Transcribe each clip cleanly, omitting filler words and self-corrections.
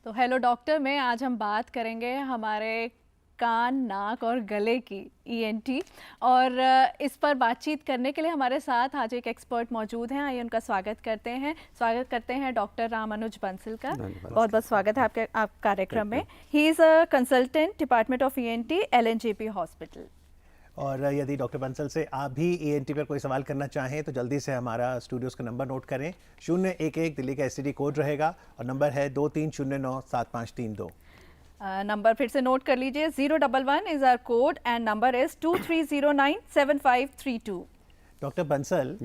तो hello doctor में आज हम बात करेंगे हमारे कान, नाक और गले की ईएनटी और इस पर बातचीत करने के लिए हमारे साथ आज एक एक्सपर्ट मौजूद हैं। आइए उनका स्वागत करते हैं डॉक्टर रामानुज बंसल का। बहुत बहुत स्वागत है आप कार्यक्रम में। He is a consultant department of ENT LNJP hospital. और यदि डॉक्टर बंसल से आप भी ईएनटी पर कोई सवाल करना चाहें तो जल्दी से हमारा स्टूडियोज़ का नंबर नोट करें। 011 दिल्ली का STD कोड रहेगा और नंबर है 23097532। नंबर फिर से नोट कर लीजिए। 011 is our code and number is 23097532। Doctor Bansal,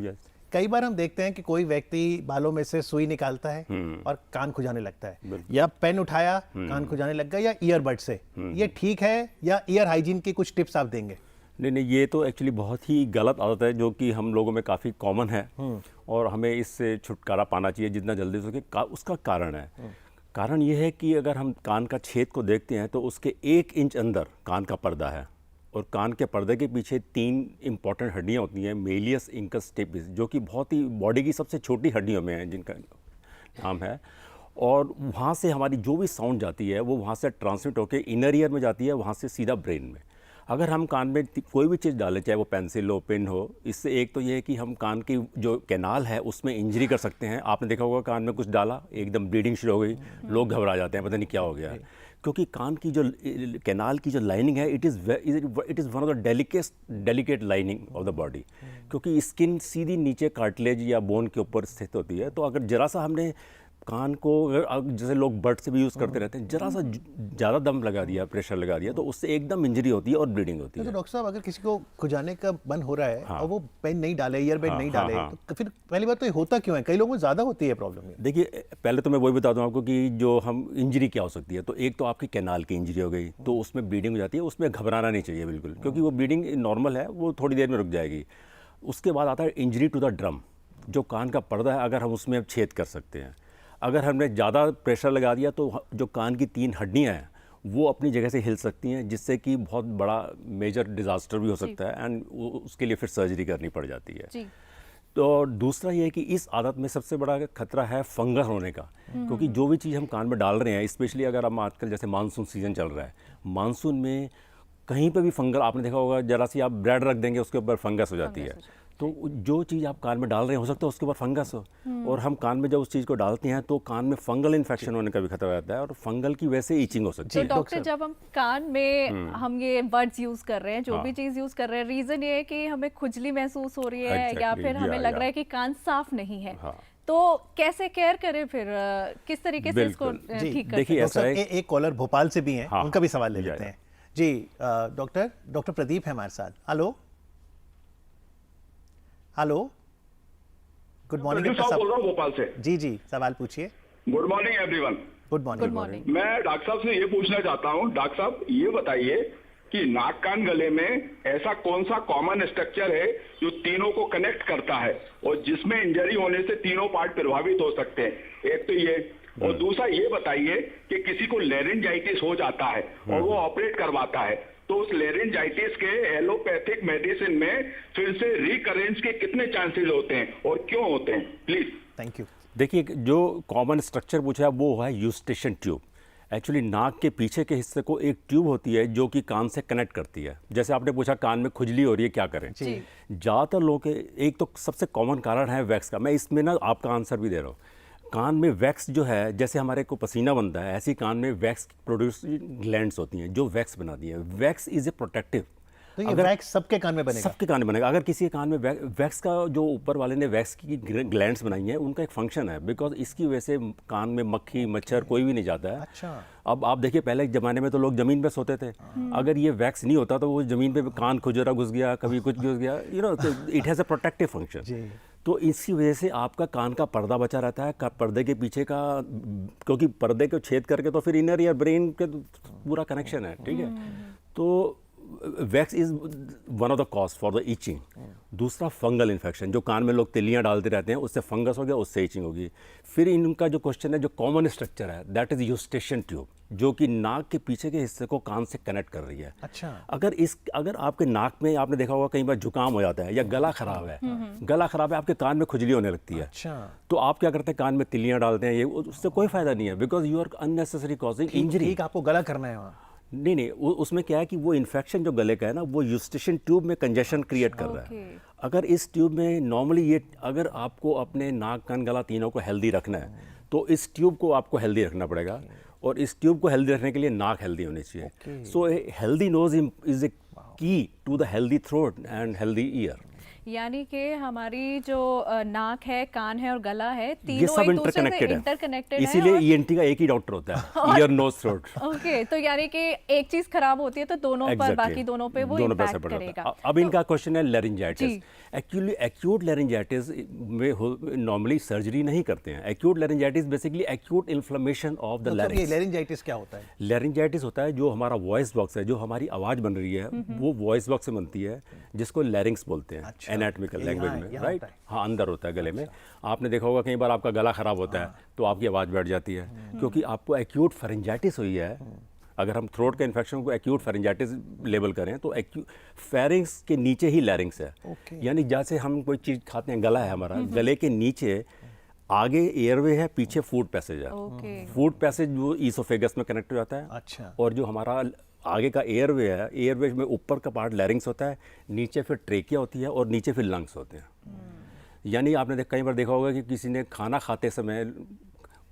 कई बार हम देखते हैं कि कोई व्यक्ति बालों में से सुई निकालता है और कान खुजाने लगता है, या पेन उठाया कान खुजाने लग गया, या ईयरबड से। ये ठीक है या ईयर हाइजीन की कुछ टिप्स आप देंगे? नहीं, ये तो एक्चुअली बहुत ही गलत आदत है जो कि हम लोगों में काफ़ी कॉमन है और हमें इससे छुटकारा पाना चाहिए जितना जल्दी हो सके। उसका कारण है, कारण ये है कि अगर हम कान का छेद को देखते हैं तो उसके 1 इंच अंदर कान का पर्दा है और कान के पर्दे के पीछे 3 इंपॉर्टेंट हड्डियाँ होती हैं, मेलियस, इंकस, स्टेपिस, जो कि बहुत ही बॉडी की सबसे छोटी हड्डियों में है, जिनका नाम है। और वहाँ से हमारी जो भी साउंड जाती है वो वहाँ से ट्रांसमिट होकर इनर ईयर में जाती है, वहाँ से सीधा ब्रेन में। अगर हम कान में कोई भी चीज़ डालें, चाहे वो पेंसिल हो, पेन हो, इससे एक तो ये है कि हम कान की जो कैनाल है उसमें इंजरी कर सकते हैं। आपने देखा होगा कान में कुछ डाला, एकदम ब्लीडिंग शुरू हो गई, लोग घबरा जाते हैं, पता नहीं क्या हो गया है। क्योंकि कान की जो कैनाल की जो लाइनिंग है, it is one of the delicate lining of the body, क्योंकि स्किन सीधी नीचे कार्टिलेज या बोन के ऊपर स्थित होती है। तो अगर जरा सा हमने कान को, जैसे लोग बड से भी यूज़ करते रहते हैं, जरा सा ज़्यादा दम लगा दिया, प्रेशर लगा दिया, तो उससे एकदम इंजरी होती है और ब्लीडिंग होती है। तो डॉक्टर साहब, अगर किसी को खुजाने का मन हो रहा है और वो पेन नहीं डाले, ईयरबड नहीं डाले, तो फिर पहली बात तो ये होता क्यों है? कई लोगों को ज़्यादा होती है प्रॉब्लम। देखिए, पहले तो मैं वही बता दूं आपको कि जो हम इंजरी क्या हो सकती है। तो एक तो आपकी कैनाल की इंजरी हो गई, तो उसमें ब्लीडिंग हो जाती है, उसमें घबराना नहीं चाहिए बिल्कुल, क्योंकि वो ब्लीडिंग नॉर्मल है, वो थोड़ी देर में रुक जाएगी। उसके बाद आता है इंजरी टू द ड्रम, जो कान का पर्दा है, अगर हम उसमें अब छेद कर सकते हैं। अगर हमने ज़्यादा प्रेशर लगा दिया तो जो कान की 3 हड्डियां हैं वो अपनी जगह से हिल सकती हैं, जिससे कि बहुत बड़ा मेजर डिज़ास्टर भी हो सकता है एंड उसके लिए फिर सर्जरी करनी पड़ जाती है। तो दूसरा ये है कि इस आदत में सबसे बड़ा खतरा है फंगस होने का, क्योंकि जो भी चीज़ हम कान में डाल रहे हैं, स्पेशली अगर हम आजकल जैसे मानसून सीज़न चल रहा है, मानसून में कहीं पे भी फंगस, आपने देखा होगा, जरा सी आप ब्रेड रख देंगे उसके ऊपर फंगस हो जाती है। तो जो चीज़ आप कान में डाल रहे हैं, हो सकता है उसके ऊपर फंगस हो, और हम कान में जब उस चीज़ को डालते हैं तो कान में फंगल इन्फेक्शन होने का भी खतरा रहता है और फंगल की वजह से ईचिंग हो सकती है। तो डॉक्टर, जब हम कान में हम ये वर्ड्स यूज कर रहे हैं, जो भी चीज यूज कर रहे हैं, रीजन ये है कि हमें खुजली महसूस हो रही है या फिर हमें लग रहा है कि कान साफ नहीं है, तो कैसे केयर करें फिर, किस तरीके से इसको ठीक कर? देखिए, ऐसा है, एक कॉलर भोपाल से भी हैं, उनका भी सवाल ले लेते हैं जी। डॉक्टर प्रदीप है हमारे साथ। Hello, good morning. बोल रहा हूँ भोपाल से। जी, सवाल पूछिए। Good morning everyone. Good morning. मैं डॉक्टर साहब से ये पूछना चाहता हूँ, डॉक्टर साहब ये बताइए कि नाक कान गले में ऐसा कौन सा कॉमन स्ट्रक्चर है जो तीनों को कनेक्ट करता है और जिसमें इंजरी होने से तीनों पार्ट प्रभावित हो सकते हैं? एक तो ये, और दूसरा ये बताइए कि किसी को लेरिंजाइटिस हो जाता है और वो ऑपरेट करवाता है, तो उस लेरिंजाइटिस के एलोपैथिक मेडिसिन में फिर से रिकरेंस के कितने चांसेस होते हैं और क्यों होते हैं? प्लीज। Thank you. देखिए, जो कॉमन स्ट्रक्चर पूछा है वो है यूस्टेशन ट्यूब। एक्चुअली नाक के पीछे के हिस्से को एक ट्यूब होती है जो कि कान से कनेक्ट करती है। जैसे आपने पूछा कान में खुजली हो रही है, क्या करें? ज़्यादातर लोगों के एक तो सबसे कॉमन कारण है वैक्स का। मैं इसमें ना आपका आंसर भी दे रहा हूँ। कान में वैक्स जो है, जैसे हमारे को पसीना बनता है, ऐसी कान में वैक्स प्रोड्यूसिंग ग्लैंड्स होती हैं जो वैक्स बनाती हैं। Wax is a protective. तो ये वैक्स सबके कान में बनेगा? सबके कान में बनेगा। अगर किसी के कान में वैक्स का, जो ऊपर वाले ने वैक्स की ग्लैंड्स बनाई हैं, उनका एक फंक्शन है, बिकॉज इसकी वजह से कान में मक्खी, मच्छर कोई भी नहीं जाता है। अच्छा। अब आप देखिए, पहले के ज़माने में तो लोग ज़मीन पे सोते थे। अगर ये वैक्स नहीं होता तो वो ज़मीन पे कान खुजरा घुस गया, कभी कुछ घुस गया, तो it has a protective function. तो इसी वजह से आपका कान का पर्दा बचा रहता है, पर्दे के पीछे का, क्योंकि पर्दे को छेद करके तो फिर इनर ईयर ब्रेन के पूरा कनेक्शन है, ठीक है। तो wax is one of the cause for the itching. दूसरा फंगल इन्फेक्शन, जो कान में लोग तिलियां डालते रहते हैं, उससे फंगस हो गया, उससे इचिंग होगी। फिर इनका जो क्वेश्चन है, जो कॉमन स्ट्रक्चर है, दैट इज यूस्टेशियन ट्यूब, जो कि नाक के पीछे के हिस्से को कान से कनेक्ट कर रही है। अच्छा। अगर आपके नाक में, आपने देखा होगा कई बार जुकाम हो जाता है या गला खराब है, गला खराब है, आपके कान में खुजली होने लगती है। अच्छा। तो आप क्या करते हैं, कान में तिलियां डालते हैं, ये उससे कोई फायदा नहीं है, because you are unnecessary causing injury. ठीक, आपको गला करना है वहाँ। नहीं, उसमें क्या है कि वो इन्फेक्शन जो गले का है ना, वो यूस्टेशियन ट्यूब में कंजेशन क्रिएट कर रहा है। अगर इस ट्यूब में नॉर्मली ये, अगर आपको अपने नाक कान गला तीनों को हेल्दी रखना है, तो इस ट्यूब को आपको हेल्दी रखना पड़ेगा, और इस ट्यूब को हेल्दी रखने के लिए नाक हेल्दी होनी चाहिए। So healthy nose is a key to the healthy throat and healthy ear. यानी कि हमारी जो नाक है, कान है और गला है, ये तीनों सब एक दूसरे से इंटरकनेक्टेड इंटरकनेक्टेड है, है। इसीलिए ईएनटी का एक ही डॉक्टर होता है, ईयर नोज थ्रोट। ओके, तो यानी कि एक चीज खराब होती है तो दोनों पर, बाकी दोनों पे वो इम्पैक्ट करेगा। अब इनका क्वेश्चन है लैरिंजाइटिस। एक्चुअली एक्यूट लैरिंजाइटिस में नॉर्मली सर्जरी नहीं करते हैं। Acute laryngitis basically acute inflammation of the larynx. Laryngitis क्या होता है? लैरिंजाइटिस होता है जो हमारा वॉइस बॉक्स है, जो हमारी आवाज़ बन रही है, वो वॉइस बॉक्स से बनती है, जिसको लैरिंक्स बोलते हैं एनाटॉमिकल लैंग्वेज में, राइट? हाँ, अंदर होता है गले में। आपने देखा होगा कई बार आपका गला खराब होता है तो आपकी आवाज़ बैठ जाती है, क्योंकि आपको एक्यूट फेरिंजाइटिस हुई है। अगर हम थ्रोट के इन्फेक्शन को एक्यूट फेरिंजाइटिस लेबल करें तो फेरिंग्स के नीचे ही लैरिंग्स है। यानी जैसे हम कोई चीज़ खाते हैं, गला है हमारा, गले के नीचे आगे एयरवे है, पीछे फूड पैसेज है। फूड पैसेज वो ईसोफेगस में कनेक्ट हो जाता है। अच्छा। और जो हमारा आगे का एयरवे है, एयरवे में ऊपर का पार्ट लैरिंग्स होता है, नीचे फिर ट्रेकिया होती है और नीचे फिर लंग्स होते हैं। यानी आपने कई बार देखा होगा कि किसी ने खाना खाते समय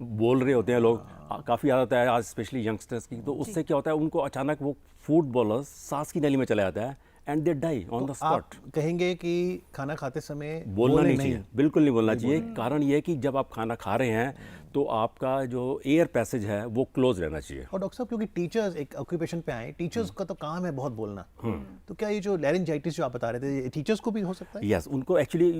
बोल रहे होते हैं लोग, काफ़ी याद आता है आज स्पेशली यंगस्टर्स की, तो उससे क्या होता है, उनको अचानक वो फूड बॉलर्स सांस की नली में चला जाता है and they die on the spot. कहेंगे कि खाना खाते समय बोलना नहीं चाहिए, बिल्कुल नहीं बोलना चाहिए। कारण ये है कि जब आप खाना खा रहे हैं तो आपका जो एयर पैसेज है वो क्लोज रहना चाहिए। और डॉक्टर साहब, क्योंकि टीचर्स एक ऑक्यूपेशन पे आए, टीचर्स का तो काम है बहुत बोलना, तो क्या ये जो लैरिंजाइटिस जो आप बता रहे थे, टीचर्स को भी हो सकता है? यस, उनको एक्चुअली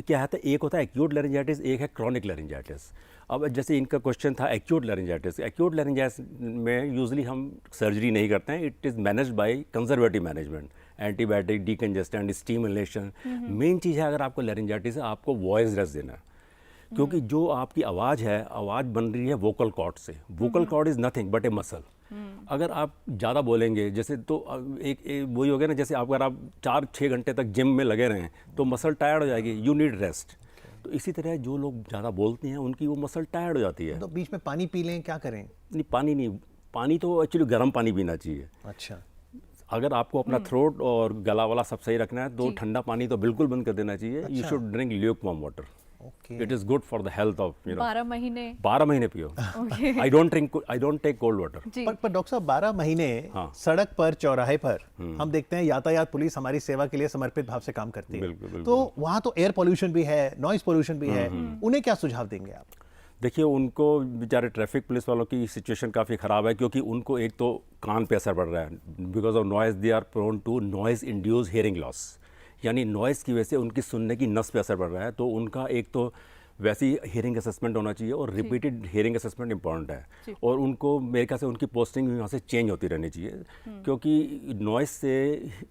क्या है, एक होता है एक्यूट लैरिंजाइटिस, एक है क्रॉनिक लैरिंजाइटिस। अब जैसे इनका क्वेश्चन था एक्यूट लैरिंजाइटिस, एक्यूट लैरिंजाइटिस में यूजुअली हम सर्जरी नहीं करते हैं, it is managed by conservative management, antibiotic, decongestant, steam inhalation. Main चीज़ है, अगर आपको लैरिंजाइटिस है, आपको वॉइस रेस्ट देना है, क्योंकि जो आपकी आवाज़ है, आवाज़ बन रही है वोकल कॉर्ड से। Vocal cord is nothing but a muscle. अगर आप ज़्यादा बोलेंगे, जैसे तो एक वही हो गया ना, जैसे अगर आप 4-6 घंटे तक जिम में लगे रहें तो मसल टायर्ड हो जाएगी, यू नीड रेस्ट। तो इसी तरह जो लोग ज़्यादा बोलते हैं उनकी वो मसल टायर्ड हो जाती है। तो बीच में पानी पी लें, क्या करें? नहीं, पानी नहीं, पानी तो एक्चुअली गर्म पानी पीना चाहिए। अच्छा। अगर आपको अपना थ्रोट और गला वाला सब सही रखना है तो ठंडा पानी तो बिल्कुल बंद कर देना चाहिए। You should drink lukewarm water. It is good for the health of 12 महीने पियो। I don't take cold water. पर डॉक्टर साहब, 12 महीने हाँ। सड़क पर, चौराहे पर हम देखते हैं यातायात पुलिस हमारी सेवा के लिए समर्पित भाव से काम करती है। बिल्कुल। तो वहाँ तो एयर पोल्यूशन भी है, नॉइज पोल्यूशन भी है, उन्हें क्या सुझाव देंगे आप? देखिए, उनको बेचारे ट्रैफिक पुलिस वालों की सिचुएशन काफ़ी ख़राब है, क्योंकि उनको एक तो कान पे असर पड़ रहा है, because of noise they are prone to noise induced hearing loss. यानी नॉइज़ की वजह से उनकी सुनने की नस पे असर पड़ रहा है। तो उनका एक तो वैसी हियरिंग असेसमेंट होना चाहिए, और रिपीटेड हियरिंग असेसमेंट इंपॉर्टेंट है। और उनको मेरे ख्याल से उनकी पोस्टिंग भी वहाँ से चेंज होती रहनी चाहिए, क्योंकि नॉइज़ से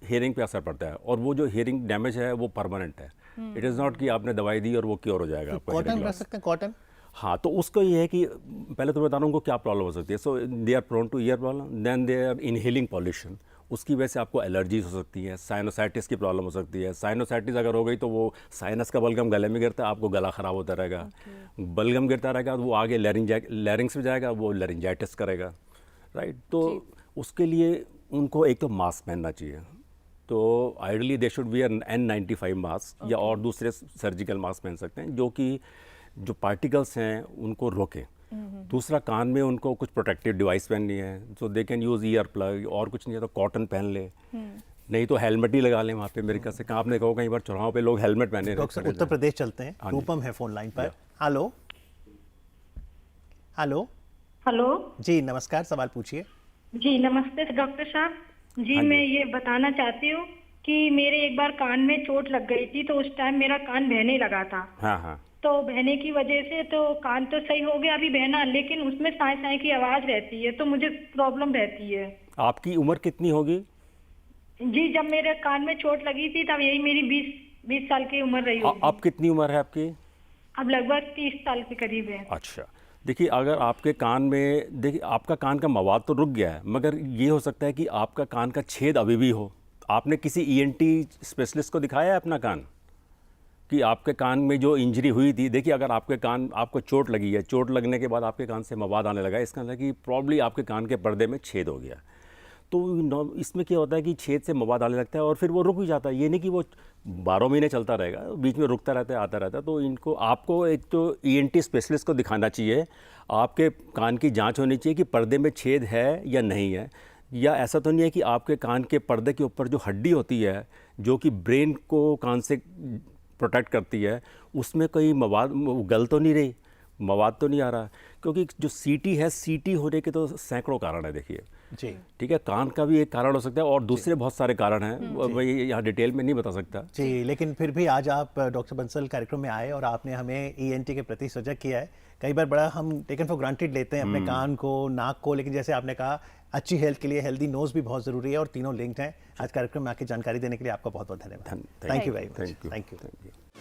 हियरिंग पे असर पड़ता है, और वो जो हियरिंग डैमेज है वो परमानेंट है। इट इज़ नॉट कि आपने दवाई दी और वो क्योर हो जाएगा। कॉटन रख सकते हैं, कॉटन? हाँ, तो उसको ये है कि पहले तो बता रहा हूँ उनको क्या प्रॉब्लम हो सकती है। So they are prone to ear problem, then they are inhaling pollution, उसकी वजह से आपको एलर्जीज हो सकती है, साइनोसाइटिस की प्रॉब्लम हो सकती है। साइनोसाइटिस अगर हो गई तो वो साइनस का बलगम गले में गिरता है, आपको गला ख़राब होता रहेगा। बलगम गिरता रहेगा तो वो आगे लैरिंग्स में जाएगा, वो लैरिंजाइटिस करेगा, राइट? तो उसके लिए उनको एक तो मास्क पहनना चाहिए। तो ideally they should wear N95 mask, या और दूसरे सर्जिकल मास्क पहन सकते हैं जो कि जो पार्टिकल्स हैं उनको रोके। दूसरा, कान में उनको कुछ प्रोटेक्टिव डिवाइस पहननी है, so they can use ear plug, और कुछ नहीं है तो कॉटन पहन ले, नहीं तो हेलमेट ही लगा लें वहाँ पे। मेरे ख्याल से आपने कहा कई बार चौराहों पे लोग हेलमेट पहने। डॉक्टर, उत्तर प्रदेश चलते हैं, रूपम है फोन लाइन पर। हेलो हेलो हेलो जी, नमस्कार, सवाल पूछिए। जी नमस्ते डॉक्टर साहब जी। मैं ये बताना चाहती हूँ कि मेरे एक बार कान में चोट लग गई थी, तो उस टाइम मेरा कान बहने लगा था। हाँ। तो बहने की वजह से तो कान तो सही हो गया अभी बहना, लेकिन उसमें साए साए की आवाज रहती है, तो मुझे प्रॉब्लम रहती है। आपकी उम्र कितनी होगी? जी, जब मेरे कान में चोट लगी थी तब यही मेरी 20 साल की उम्र रही होगी। आप कितनी उम्र है आपकी? अब लगभग 30 साल के करीब है। अच्छा, देखिए अगर आपके कान में, देखिए आपका कान का मवाद तो रुक गया है, मगर ये हो सकता है कि आपका कान का छेद अभी भी हो। आपने किसी ईएनटी स्पेशलिस्ट को दिखाया है अपना कान कि आपके कान में जो इंजरी हुई थी? देखिए अगर आपके कान, आपको चोट लगी है, चोट लगने के बाद आपके कान से मवाद आने लगा है, इसका मतलब कि प्रॉब्ली आपके कान के पर्दे में छेद हो गया। तो इसमें क्या होता है कि छेद से मवाद आने लगता है और फिर वो रुक भी जाता है। ये नहीं कि वो 12 महीने चलता रहेगा, बीच में रुकता रहता है, आता रहता है। तो इनको, आपको एक तो ईएनटी स्पेशलिस्ट को दिखाना चाहिए। आपके कान की जांच होनी चाहिए कि पर्दे में छेद है या नहीं है, या ऐसा तो नहीं है कि आपके कान के पर्दे के ऊपर जो हड्डी होती है जो कि ब्रेन को कान से प्रोटेक्ट करती है, उसमें कोई मवाद गल तो नहीं रही, मवाद तो नहीं आ रहा। क्योंकि जो सीटी है, सीटी होने के तो सैकड़ों कारण है, देखिए जी, ठीक है। कान का भी एक कारण हो सकता है और दूसरे बहुत सारे कारण हैं, मैं यहाँ डिटेल में नहीं बता सकता जी। लेकिन फिर भी आज आप डॉक्टर बंसल कार्यक्रम में आए और आपने हमें ईएनटी के प्रति सजग किया है। कई बार बड़ा हम टेकन फॉर ग्रांटेड लेते हैं अपने कान को, नाक को, लेकिन जैसे आपने कहा अच्छी हेल्थ के लिए हेल्दी नोज भी बहुत ज़रूरी है और तीनों लिंक्ड हैं। आज कार्यक्रम में आके जानकारी देने के लिए आपका बहुत बहुत धन्यवाद। Thank you very much. Thank you.